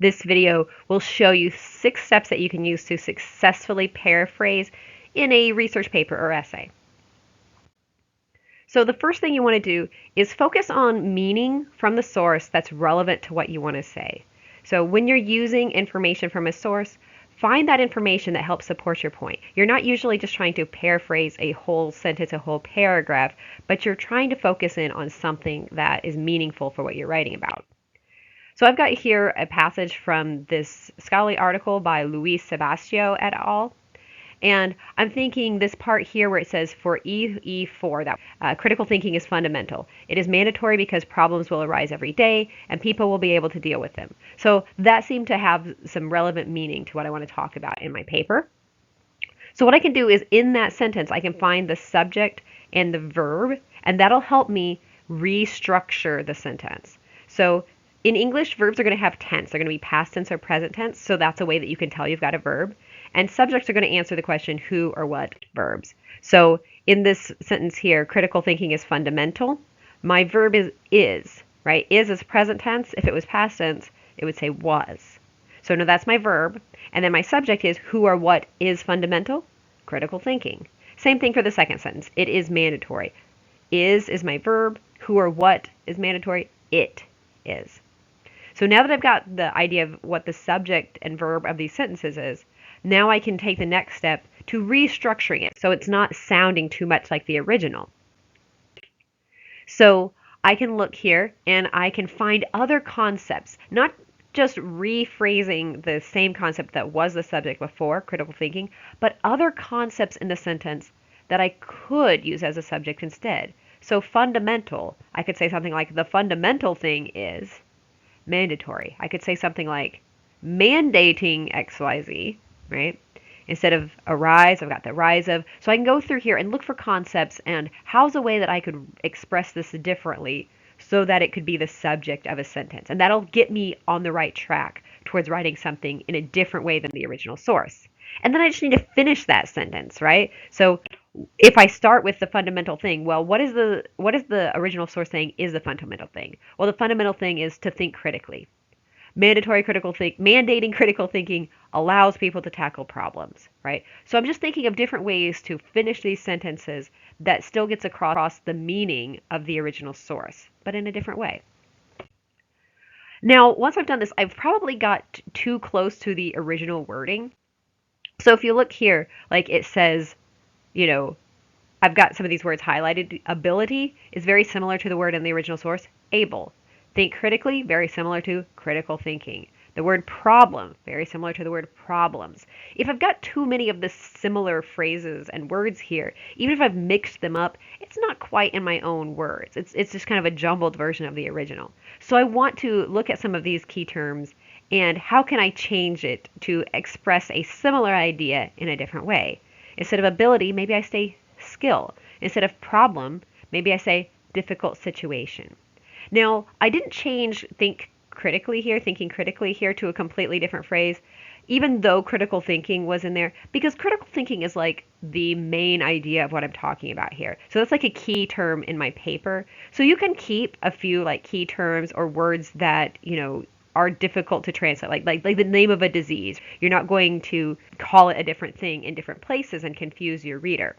This video will show you 6 steps that you can use to successfully paraphrase in a research paper or essay. So the first thing you want to do is focus on meaning from the source that's relevant to what you want to say. So when you're using information from a source, find that information that helps support your point. You're not usually just trying to paraphrase a whole sentence, a whole paragraph, but you're trying to focus in on something that is meaningful for what you're writing about. So I've got here a passage from this scholarly article by Luis Sebastio et al. And I'm thinking this part here where it says for E4, that critical thinking is fundamental. It is mandatory because problems will arise every day and people will be able to deal with them. So that seemed to have some relevant meaning to what I want to talk about in my paper. So what I can do is in that sentence, I can find the subject and the verb, and that'll help me restructure the sentence. So in English, verbs are going to have tense. They're going to be past tense or present tense, so that's a way that you can tell you've got a verb. And subjects are going to answer the question who or what verbs. So in this sentence here, critical thinking is fundamental. My verb is, right? Is present tense. If it was past tense, it would say was. So now that's my verb. And then my subject is who or what is fundamental? Critical thinking. Same thing for the second sentence. It is mandatory. Is my verb. Who or what is mandatory? It is. So now that I've got the idea of what the subject and verb of these sentences is, now I can take the next step to restructuring it so it's not sounding too much like the original. So I can look here and I can find other concepts, not just rephrasing the same concept that was the subject before, critical thinking, but other concepts in the sentence that I could use as a subject instead. So fundamental, I could say something like the fundamental thing is mandatory. I could say something like mandating XYZ, right? Instead of arise, I've got the rise of. So I can go through here and look for concepts and how's a way that I could express this differently so that it could be the subject of a sentence. And that'll get me on the right track towards writing something in a different way than the original source. And then I just need to finish that sentence, right? So if I start with the fundamental thing, well, what is the original source saying is the fundamental thing? Well, the fundamental thing is to think critically. Mandating critical thinking allows people to tackle problems, right? So I'm just thinking of different ways to finish these sentences that still gets across the meaning of the original source, but in a different way. Now, once I've done this, I've probably got too close to the original wording. So if you look here, like it says, I've got some of these words highlighted. Ability is very similar to the word in the original source, able. Think critically, very similar to critical thinking. The word problem, very similar to the word problems. If I've got too many of the similar phrases and words here, even if I've mixed them up, it's not quite in my own words. It's just kind of a jumbled version of the original. So I want to look at some of these key terms and how can I change it to express a similar idea in a different way. Instead of ability, maybe I say skill. Instead of problem, maybe I say difficult situation. Now, I didn't change thinking critically here to a completely different phrase, even though critical thinking was in there, because critical thinking is like the main idea of what I'm talking about here. So that's like a key term in my paper. So you can keep a few like key terms or words that, are difficult to translate, like the name of a disease. You're not going to call it a different thing in different places and confuse your reader.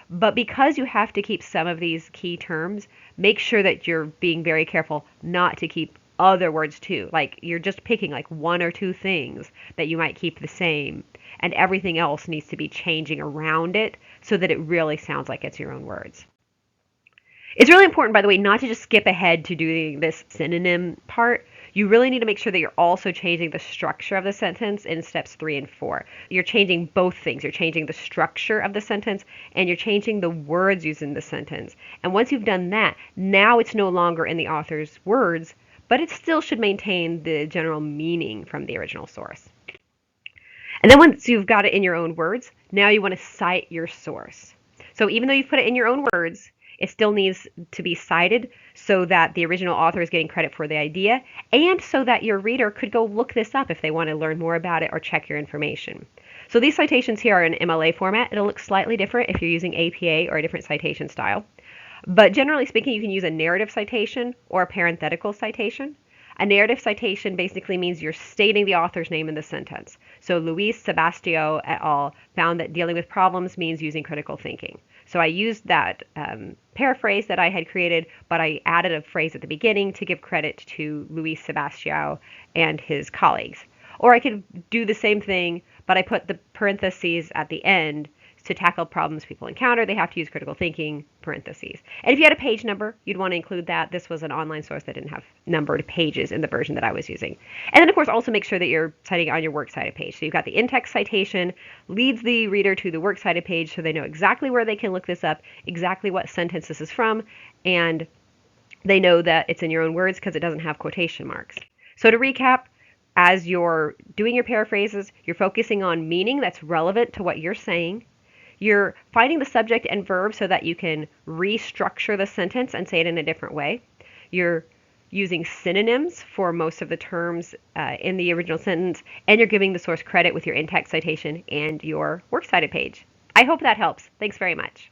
But because you have to keep some of these key terms, make sure that you're being very careful not to keep other words too. Like you're just picking like one or two things that you might keep the same, and everything else needs to be changing around it so that it really sounds like it's your own words. It's really important, by the way, not to just skip ahead to doing this synonym part. You really need to make sure that you're also changing the structure of the sentence in steps 3 and 4. You're changing both things. You're changing the structure of the sentence and you're changing the words used in the sentence. And once you've done that, now it's no longer in the author's words, but it still should maintain the general meaning from the original source. And then once you've got it in your own words, now you want to cite your source. So even though you've put it in your own words, it still needs to be cited so that the original author is getting credit for the idea and so that your reader could go look this up if they want to learn more about it or check your information. So these citations here are in MLA format. It'll look slightly different if you're using APA or a different citation style. But generally speaking, you can use a narrative citation or a parenthetical citation. A narrative citation basically means you're stating the author's name in the sentence. So Luis Sebastião et al. Found that dealing with problems means using critical thinking. So I used that paraphrase that I had created, but I added a phrase at the beginning to give credit to Luis Sebastião and his colleagues. Or I could do the same thing, but I put the parentheses at the end to tackle problems people encounter. They have to use critical thinking, parentheses. And if you had a page number, you'd want to include that. This was an online source that didn't have numbered pages in the version that I was using. And then, of course, also make sure that you're citing on your works cited page. So you've got the in-text citation, leads the reader to the works cited page so they know exactly where they can look this up, exactly what sentence this is from, and they know that it's in your own words because it doesn't have quotation marks. So to recap, as you're doing your paraphrases, you're focusing on meaning that's relevant to what you're saying. You're finding the subject and verb so that you can restructure the sentence and say it in a different way. You're using synonyms for most of the terms in the original sentence, and you're giving the source credit with your in-text citation and your works cited page. I hope that helps. Thanks very much.